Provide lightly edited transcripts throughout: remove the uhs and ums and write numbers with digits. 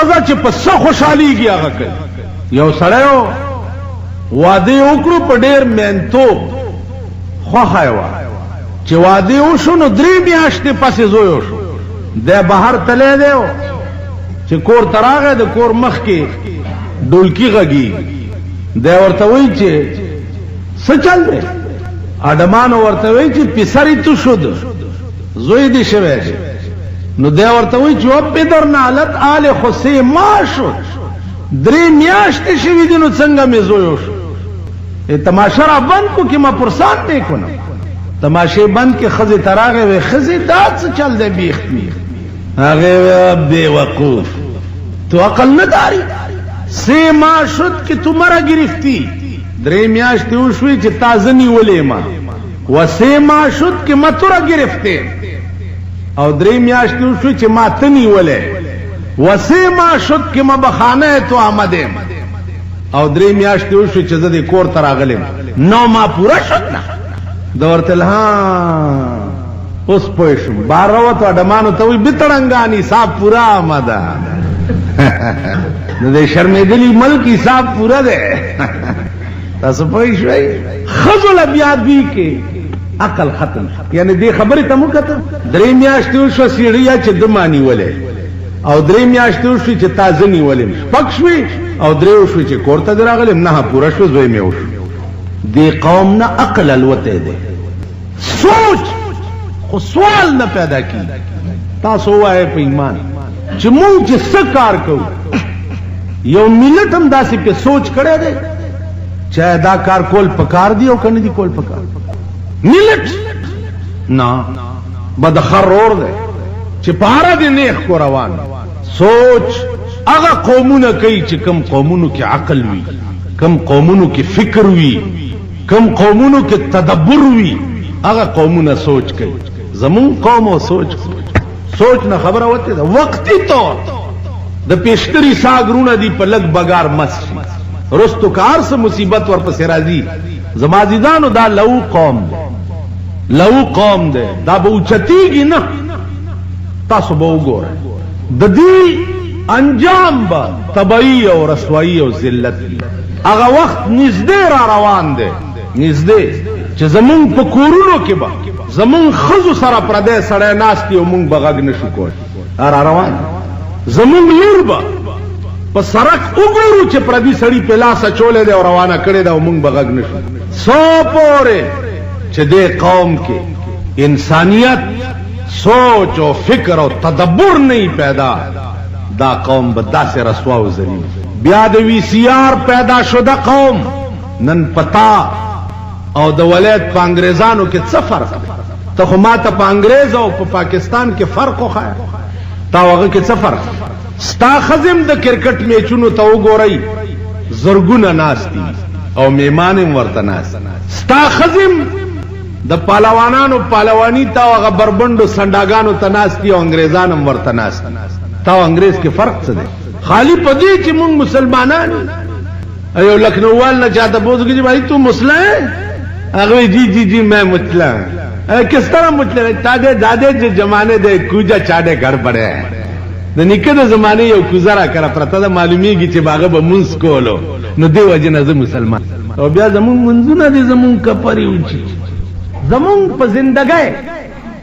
خزه چې په څه خوشحاليږي هغه کوي. یو سړی واده وکړو په ډېر مینتوب خوښه یې وه چې واده وشو نو 3 میاشتې پسې زوی شو. دی بهر تلی دی چې کور ته راغی د کور مخ کې ډولکي غږي. دی ورته وایي چې څه چل دی؟ اډمانو ورته وایي چې پسری تو شد زوی دی شوی دی. نو دی ورته وایي چې و پدر نالت آل خسی ما شد 3 میاشتې شوي دي نو څنګه مې زوی شو؟ تماشا را بند کو کہ میں پرسان نہیں کنم. تماشے بند کے خزی تراغے وے خزی داد سے چل دے بیخت می آگے وے بے وقوف تو عقل نہ داری 3 ماہ شد کہ تمہارا گرفتی 3 میاشتی اوشوی چی تازنی ولی ما و 3 ماہ شد کہ ما تورا گرفتے او 3 میاشتی اوشوی چی ما تنی ولی و 3 ماہ شد کہ ما بخانه تو آمدے او 3 میاشتې وشو چې زه د کور ته راغلم 9 ماه پوره شد نه. د ورته ها اوس پوه شوم بار راوتو اډمانو ته وایي بتړنګان حساب پورا آمده نو د شرمېدلي ملک حساب پوره دی. تاسو پوه شوئ ښځو له بیا دوی کې عقل ختم شو. یعنې دې خبرې ته مو کتل 3 میاشتې وشوه سیړیا چې ده ما نیولی او 3 میاشتې وشوې چې تا زه نیولم 6 شوې او 3 وشوې چې کور ته دې راغلم 9 پوره شوه زوی مې وشو. دې قوم نه عقل الوتی دی سوچ خو سوال نه پیدا کیږي. تاسو ووایئ په ایمان چې مونږ چې څه کار کوو یو ملت هم داسې پې سوچ کړی دی چې دا کار کول پکار دی او که نه دي کول پکار ملت نه به د خر رور دی چې پاره دې نیخ کو روان. سوچ هغه قومونه کوي چې کم قومونو کې عقل وي کم قومونو کې فکر وي کم قومونو کې تدبر وي هغه قومونه سوچ کوي. زمون قوم او سوچ نه خبره وته ده وقتی طور د پیشتری ساګرونه دی په لګ بګار مس رستو کار سے مصیبت ورپسې راځي. زمازیدانو دا لو قوم ده دا به اوچتیږي نه. تاسو به وګورئ د دې انجام به تبعی او رسوایی او ذلت هغه وخت نږدې را روان دی نږدې چې زمونږ په کورونو کې به زمونږ ښځو سره پردی سړی ناست دي او مونږ به غږ نه شو کولی را روان زمونږ لور به په سړک وګورو چې پردي سړي په لاس اچولی دی او روانه کړې ده او مونږ به غږ نه شو. څو پورې چې دې قوم کې انسانیت سوچ او فکر او تدبر نہیں پیدا دا قوم بداسې رسوا او ذلیل. بیا د وی سی آر پیدا شده قوم نن پتا او د ولایت په انګریزانو کې څه فرق ته خو ما ته په انګریز او په پاکستان کې فرق وښایه تا هغه کې څه فرق ستا ښځې د کرکټ میچونو ته وګورئ زرګونه ناست دي او میمان هم ورته ناست ستا ښځې د پهلوانانو پهلواني تا هغه بربنډو سنډاګانو ته ناست دي او انګریزان هم ورته ناست تا او انګریز کې فرق څه دی خالی په دې چې موږ مسلمانان یو لکھنووال نه چاته پوچھو کہ بھائی تو مسلح ہے هغه جی میں مسلح ہوں کس طرح مسلح ہے تاده داده جو زمانے دے کوجا چاډه گھر پڑے ہیں د نیکه د زمانه یو کوزرا کرا پرته د معلومیږي چې باغه به منس کولو نو دی وجنه زه مسلمان او بیا زمون منځونه دي زمون کپری وچی زمون په زندګۍ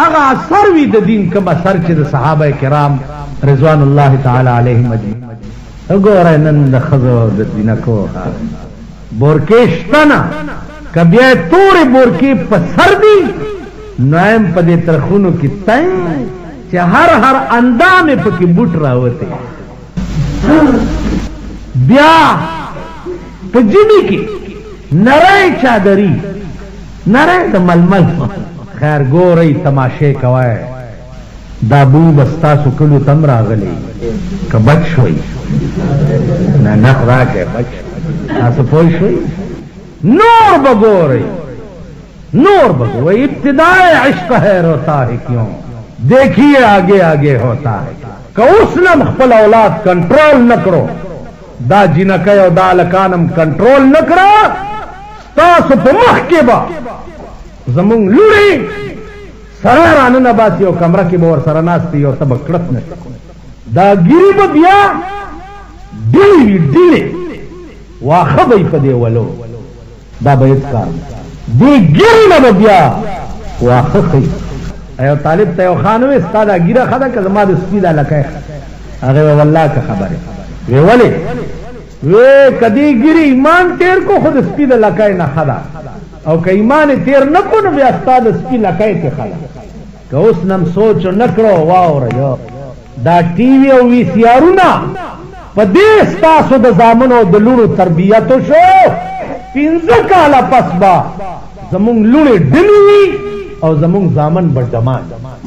هغه اثر وی د دین کوم اثر چې د صحابه کرام رضوان الله تعالی علیهم اجمعین وګورئ نن د خزو د دینکو بورکېشتنه کبیا تورې بورکې په سر دي نایم په دې ترخونو کې تای چې هر اندام پکې بوټ راوته بیا په جمی کې نری چادری نری د ململ خیر ګورئ تماشې کوئ دا بو بستاسو کلو تم راغلی که بچ شوی نه نخ راکے بچ تاسو پوه شوی نور بگورئ نور بگورئ ابتداء عشق ہے روتا ہے کیوں دیکھیے آگے آگے ہوتا ہے کہ اس نم خپل اولاد کنٹرول نہ کرو دا جنکے او دا لکانم کنٹرول نہ کرو تاسو په مخ کې با زمون لوري سره رانه نباسي او کمره کې به ور سره ناستي او تب کړت نه دا ګری به بیا ډیلې واخه به په دی ولو دا به کار دی ګری نه بیا واخه خي ایو طالب ته یو خانوي استاد ګیره خدا که زما د سپیدا لکه هغه والله که خبره وی ولی وی کدی ګری ایمان تیر کو خود سپیدا لکه نه خدا او که ایمان تیر نه کو نو بیا استاد سپی لکه کې خدا که اوس نم سوچ نکړو واو دا ټي وي او وی سي آرونه په دې ستاسو د زامنو د لونو تربیت شو 15 کاله پس با زمونږ لونې ډلې او زمونږ زامن بډمان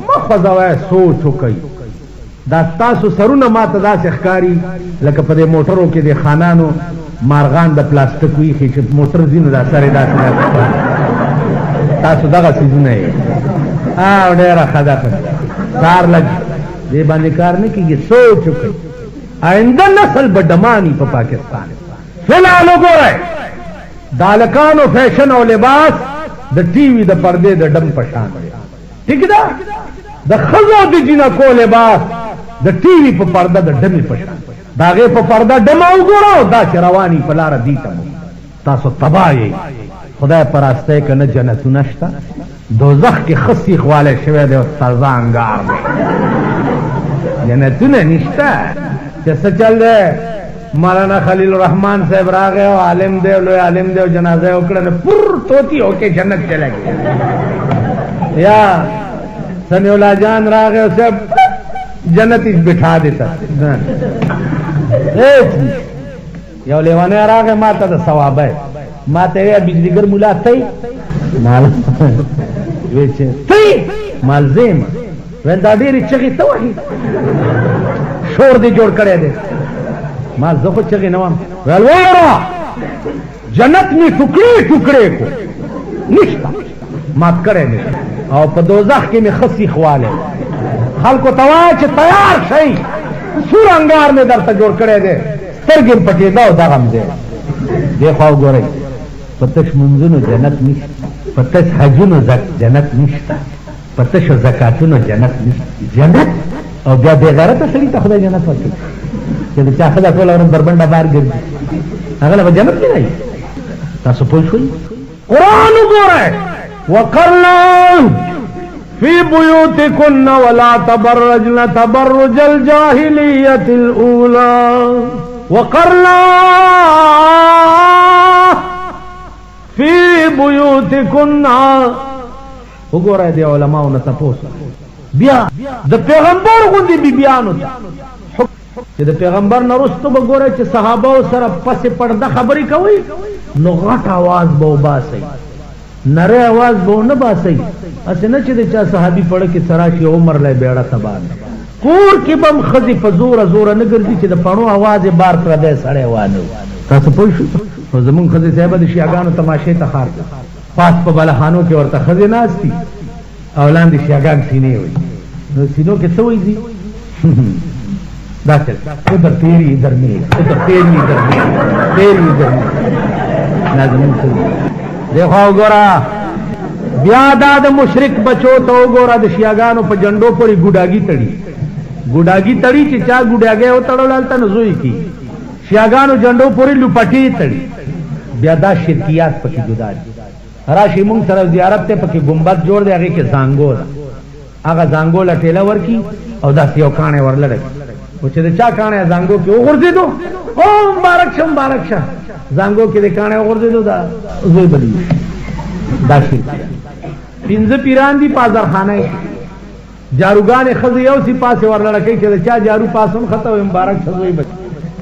مخزوای سوچ وکي دا تاسو سرونه ماته داسې ښکاری لکه په دې موټرو کې د خانانو مارغان د پلاستیک وی چې موټر زینو دا سره داسې تاسو دغه سيزونه یې ډېره خدا کار لګ دې باندې کار نه کیږي سوچ وکي آئنده نسل بډمانی په پاکستان فلحال وګورئ دالکانو فیشن او لباس د ټي وي د پردې د ډم پشان ٹھیک ده د خزو د جنکو لباس د ټي وي په پرده د ډمې پشان داغه په پرده ډم وګورئ دا چې رواني په لار دي تاسو تباہی خدای پراسته کنه جنت نشتا دوزخ کې خصي خواله شوی دی او تازه انګار دی جنتونه نشتا چې څه چل دی مولانا خلیل الرحمن صاحب راغه او عالم دی لوی عالم دی جنازه وکړه پر توتی اوکے جنت چلا گیا یا سمیع الله جان راغه او سب جنت اس بٹھا دیتا یو لیوانه راغه ماته د ثواب ماته یې بجلیګر مولا ته مال وچ ته مالزم وندا ډېری چغې ته وایي شور دې جوړ کړی دی ما زه خو چغې نه وم ویل واره جنت می ټوکړې ټوکړې کو نشته مات کړی دی او په دوزخ کې مې خصي خواله خلکو ته وایه چې تیار شئ سور انګار مې درته جوړ کړی دی سترګې مې پټېده او دغه م دی دې خوا وګورئ په تش منځونو جنت نشته په تش حجونو جنت نشته په تشو زکاتونو جنت نشته جنت او بیا بے غیرته سړي ته خدای جنت ورکړي چې د چا ښځه ټوله ورځ بربنډه بار ګرځي هغه له به جنت نه دی تاسو پوه شوئ قرآن وګورئ وقرنا فی بیوتکن ولا تبرجن تبرج الجاهلیة الاولی وقرنا فی بیوتکن وګورئ د علماو نه تپوس بیا د پیغمبر غوندې بیبیانو چې د پیغمبر نه وروسته به ګورئ چې صحابه سره پسې پرده خبرې کوي نو غټ اواز به وباسئ نری اواز به ونه باسئ هسې نه چې د چا صحابي پړه کې سره شي عمر لی بیړه تباه کور کې به م ښځې په زوره زوره نه ګرځي چې د پڼو اواز یې بار پردی سړی وانه تاسو پوه شو نو زمونږ ښځې صاحبه د شیعګانو تماشې ته خار پاس په بلخانو کې ورته ښځې ناستي او لاندې شیعګان سینې وي نو سینو کې څه وایي دا چل ادھر تیری ادھر میری ادھر تیری ادھر میری تیری ادھر میری لازم دیکھو وګوره بیا دا د مشرک بچو ته وګوره د شیعګانو په جنډو پورې ګوډاګي تړي چې چا ګوډاګي وتړول هلته نو زوی کی شیعګانو جنډو پورې لوپټې تړي بیا دا شرکیات پکې جدا دي راشي مونږ سره زیارت ته پکې گنبد جوړ دی هغې کې زانګو ده هغه زانګو له ټېله ورکي او داسې یو کاڼی ورلړی او چې د چا کاڼی زانګو کې وغورځېدو او مبارک شه زانګو کې د کاڼی وغورځېدو دا زوی بلی دا شرکیات 15 پیران دي پازرخانه جاروګانې ښځې یو سي پاسې ورلړه کوي چې د چا جارو پاسون خطه وي مبارک شه زوی بچ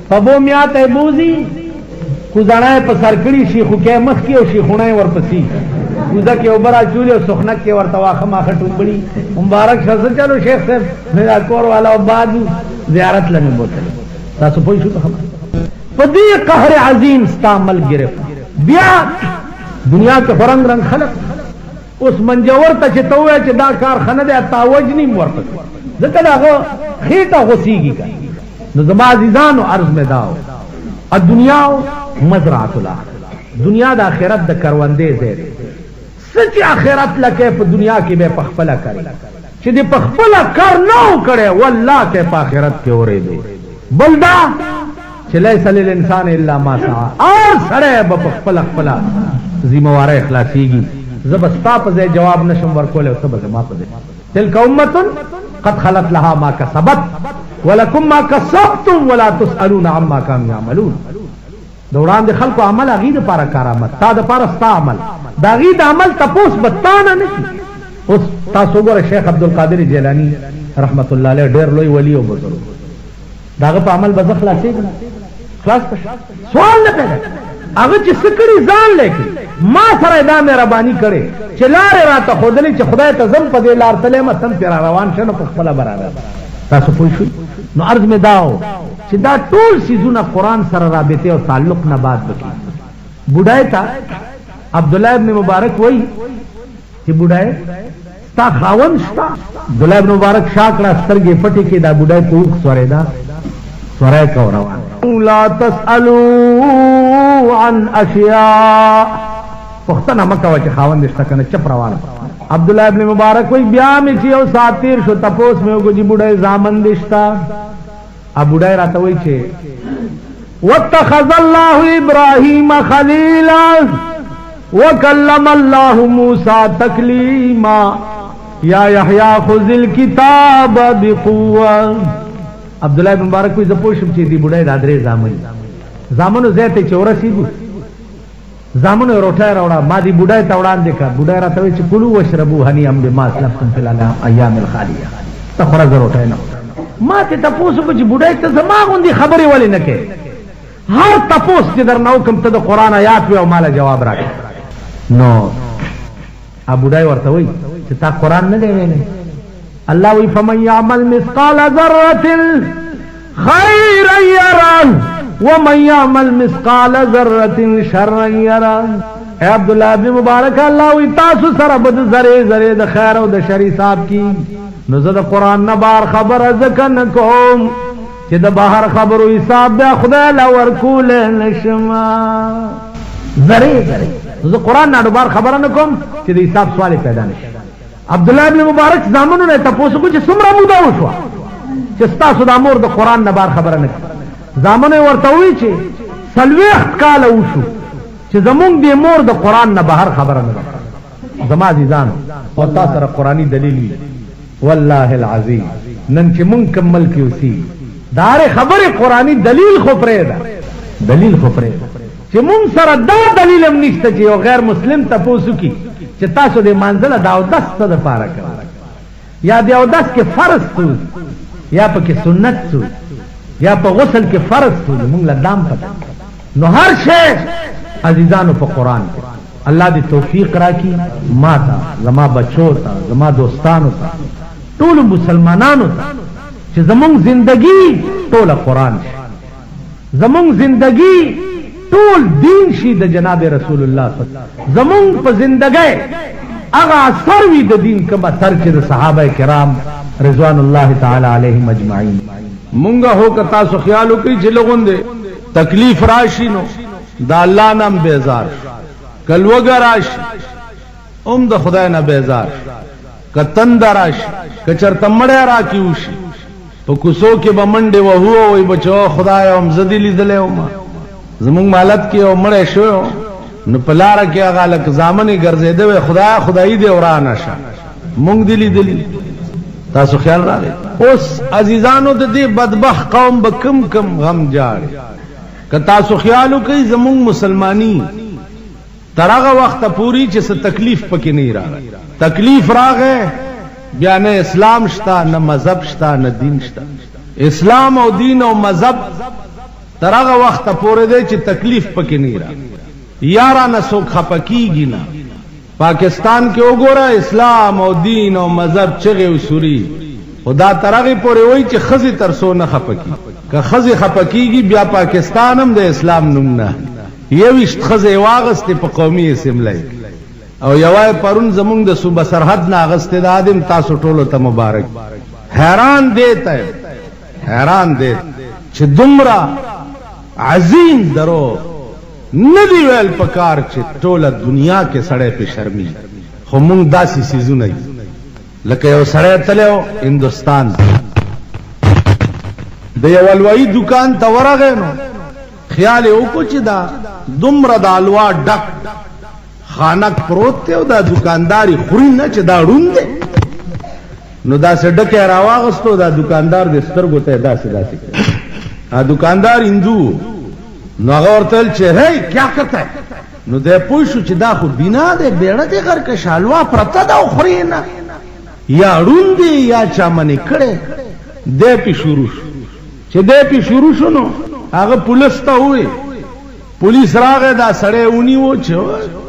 په بو میاته بوزي کوزانه په سر کړي شیخوکې مخ کې او شیخونه ورپسې کوزه کې اوبر اچولې او سخنک کې ورته واخه ماخه ټومبړي مبارک شه چلو شیخ صاحب میرا کور والا او بعد زیارت لمه بوتل تاسو پوه شو په دې قهر عظیم استعمال گرفت بیا دنیا کې فرنګ رنگ خلق اوس منجور ته چې توه چې دا کارخانه ده تاوج نیم ورته ځکه دا خېټه غوسیږي نو زما عزیزانو عرض مې داو الدنیا مزرعه الاخره دنیا د آخرت د کروندې ځای سچ آخرت لکه په دنیا کې به پخپله کوي چې دې په خپل کار نه کړي والله ته په آخرت کې اورېدې بلدا چې لیس للانسان الا ما سعى او سره په خپل ذمہ واره اخلاصيږي زبستا په جواب نشم ورکول او سبا ما په تلك امه قد خلت لها ما كسبت ولكم ما كسبتم ولا تسالون عما كانوا يعملون دوران د خلکو عمل اغید لپاره کرامت تا د لپاره ستا عمل دا غید عمل تپوس بتانه نشي اوس تاسو ګوره شیخ عبدالقادر جیلانی رحمت الله علیه ډېر لوی ولی او بزرګ داغه په عمل به خلاصې خلاص سوال نه پیدا هغه چې سکړي ځان لیکي ما سره دا مهرباني کړي چې لارې راته خودلې چې خدای ته زم په دې لار تلې ما تم پر روان شنه په خپل برابر تاسو پوه شئ نو عرض می داو چې دا ټول سيزونه قران سره رابطه او تعلق نه بعد وکړي بډای تا عبد الله ابن مبارک وای چې بډای تا خاون شتا عبد الله ابن مبارک شاکړه سترګې پټې کې دا بډای کوخ سورې دا سورې کو روان لا تسالوا عن اشیاء پختنه مکه چې خاون دشته کنه چپ روان عبد الله ابن مبارک وای بیا می چې او ساتیر شو تپوس مې وګړي بډای زامن دشتا ا بډای راته وای چې واتخذ الله ابراهيم خليلا وكلم الله موسى تكليما يا يحيى خذ الكتاب بقوه عبد الله بن مبارک وي زپوشم چې دی بډای دادرې زامنو زیته چورسیدو زامنو روټه راوړه ما دی بډای ته وړاندې کا بډای راته وي چې کلوا واشربوا هنيئا بما اسلفتم في الايام الخاليه تخرج روټه نه ما ته تاسو کو چې بډای ته زما غوندي خبرې ولې نه کې هر تاسو چې درنو کوم ته د قران آیات و او مال جواب راکړي نو ابو دای ورته وای چې تا قران نه دی ویلې الله وی فمن يعمل مثقال ذره خيرا يره ومن يعمل مثقال ذره شرا يره اے عبد الله بن مبارک الله وی تاسو سره بد ذره د خیر او د شر حساب کی نو زه د قران نه بار خبر ځکه نه کوم چې د بهر خبرو حساب د خدای لا ورکول نشما ذره زه قران نه بار خبر نه کوم چې د حساب سوال پیدا نشي عبد الله ابن مبارک زامنو نه تاسو کو چې څومره موده وشو چې تاسو د امور د قران نه بار خبر نه زامنو ورته وی چې سلويخت کال وشو چې زمونږ د امور د قران نه بهر خبر نه زما عزیزان او تاسو سره قرآنی دلیل وی والله العظیم نن چې مونږ کمل کیوسی دار خبره قرآنی دلیل خو پرې ده دلیل خو پرې چې مونږ سره دا دلیل هم نشته چې یو غیر مسلم تاسو کی چې تاسو د منزله دا او دسته د پاره کړه یا د او دس کې فرض څه یا په کې سنت څه یا په غسل کې فرض څه مونږ له دام پته نو هر شی عزیزانو په قران کې الله دې توفیق راکړي ما ته زما بچو ته زما دوستانو ته ټول مسلمانانو ته چې زمونږ زندگی ټول قران شي زمونږ زندگی ټول دین شي د جناب رسول الله صلی الله علیه وسلم زمونږ په زندګۍ هغه اثر وي د دین کوم اثر چې د صحابه کرام رضوان الله تعالی علیهم اجمعین مونږه هو که تاسو خیال وکړئ چې لغون دې تکلیف راشي نو دا الله نام بیزار کلوګه راشي د خدای نه بیزار کتند راشي کچرته مړی راکیوشي په کوڅو کې به منډې وهو وای بچو خدای هم زدی لیدلې وم زمونږ مالت کې او مړی شو نو په لاره کې هغه لک زامنې ګرځېده وای خدای دې ورانه شه مونږ دې لیدلې تاسو خیال راغی اوس عزیزانو د دې بدبخت قوم به کم غم جاړي که تاسو خیال وکړئ زمونږ مسلمانی ترغه وخت پوری چې څه تکلیف پکې نه راغی تکلیف راغی بیا نه اسلام شتا نه مذهب شتا نه دین شتا اسلام او دین او مذهب ترغه وخت پورې دی چې تکلیف پکې نه راغی یارا نه څوک خپکیږي نه پاکستان کې وګوره اسلام او دین او مذهب چغه وسوري خدا ترغه پورې وای چې خزي ترسو نه خپکی که خزي خپکیږي بیا پاکستان هم د اسلام نوم نه یوشت خزي واغسته په قومي اسمبلی او یوای پرون زمونږ د صوبه سرحد نه اغسته د ادم تاسو ټولو ته مبارک حیران دیتا ہے حیران دیت چې دومره عظیم درو ندی ویل پکار چې ټوله دنیا کې سړی په شرمي خو مونږ داسې سيزونه لکه یو سړی تلو هندوستان د یو الوایی دکان ته ورغی نو خیال یې وکړو چې دا دومره د الوا ډک خانک پروت دی او دا دکانداري خوري نه چې دا ړوند دی نو داسې ډکې راواغستو دا دکاندار د سترګو ته داسې داسې دکاندار هندو نو هغه ورته ویل چې هی کیا کرتا ہے نو دی پوه شو چې دا خو بینا دی بیړه دی غرکش حلوا پرته ده او خوري نه یا ړوند دی یا چا منې کړی دی پې شروع شو چې دی پې شروع شو نو هغه پولیس ته ووی پولیس راغی دا سړی ونیو چې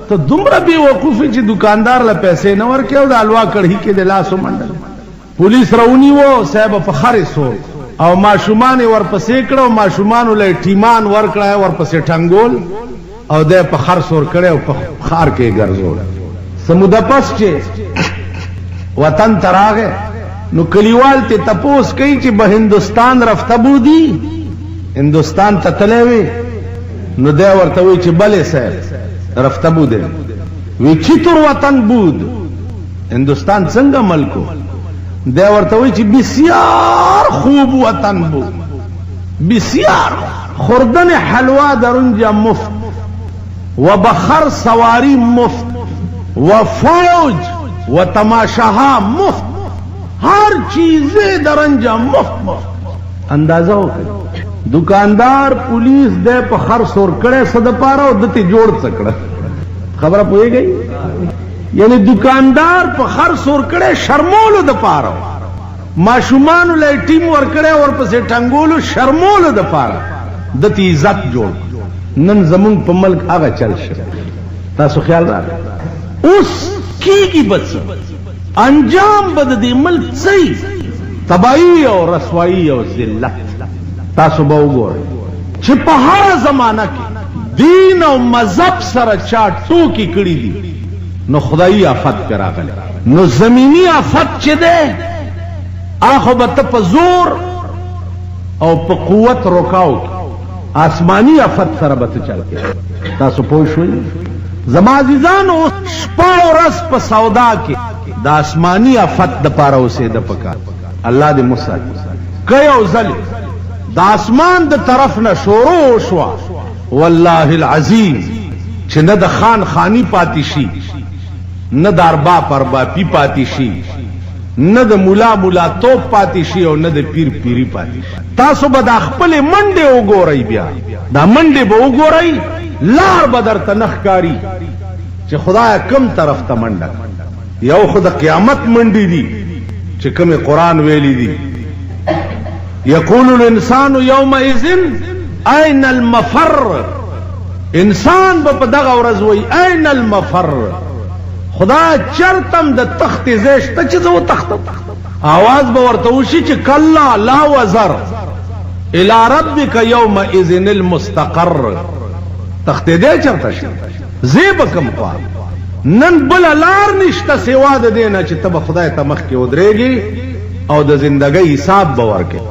ته دومره بې وقوفې چې دکاندار له پیسې نه ورکې او د حلوا کړهي کې د لاس ومنډل پولیس راونیو صاحب په خرې سو او ماشومان یې ورپسې کړه او ماشومانو له ټیمان ورکړه ورپسې ټنګول او دی په خر سور کړی او په خار کې یې ګرځول څه موده پس چې وطن ته راغی نو کلیوال ته تپوس کوي چې به هندوستان رفته بودی هندوستان ته تللی وی نو دی ورته وی چې بلې صاحب رفته بوده وی چطور وطن بود هندوستان څنګه ملکو دی ورته وی چې بسیار خوب وطن بود بسیار خوردن حلوا در اونجا مفت و بخر سواری مفت و فوج و تماشاها مفت ہر چیزیں در اونجا مفت اندازہ ہو دکاندار پولیس دے په خر سور کړه صد پاره او دته جوړ څکړه خبره پوي گئی یعنی دکاندار په خر سور کړه شرمولو د پاره ماشومان له ټیم ور کړه اور پسې ټنګولو شرمولو د پاره دته عزت جوړ نن زمون په ملک هغه چل شي تاسو خیال راغی اوس کیږي بچ انجام بد دې ملک صحیح تباہی او رسوائی او ذلت تاسو به وګورئ چې په هر زمانہ کې دین او مذهب سره چا ټوکی کړی دي نو خدایي آفت پر راغلی نو زمینی آفت چې ده هغه به ته په زور او په قوت روکاو آسمانی آفت سره به ته چل کې تاسو پوه شئ زما عزیزانو شپه او ورځ په سودا کې د آسمانی آفت د پاره اوسېده پکار الله دې مساعد کړي او ځل د اسمان د طرف نه شروع شو والله العظیم چې نه د خان خانی پاتې شي نه د ارباب اربابي پاتې شي نه د مولا مولا توپ پاتې شي او نه د پیر پیری پاتې شي تاسو به د خپل منډه وګورئ بیا دا منډه به وګورئ لار به درته نخکاری چې خدای کم طرف ته منډه یو خو د قیامت منډې دي چې کوم قرآن ویلي دي یقول الانسان یومئذ این المفر انسان په دغه ورځ وای این المفر خدا چرتم د تخت زیش ته چې زو تخت आवाज به ورته وشي چې کلا لا وزر الى ربک یومئذ المستقر تخت دې چرته شي زیب کم خوا نن بل لار نشته سوا د دینه چې تب خدای ته مخ کې ودرېږي او د زندګۍ حساب به ورکې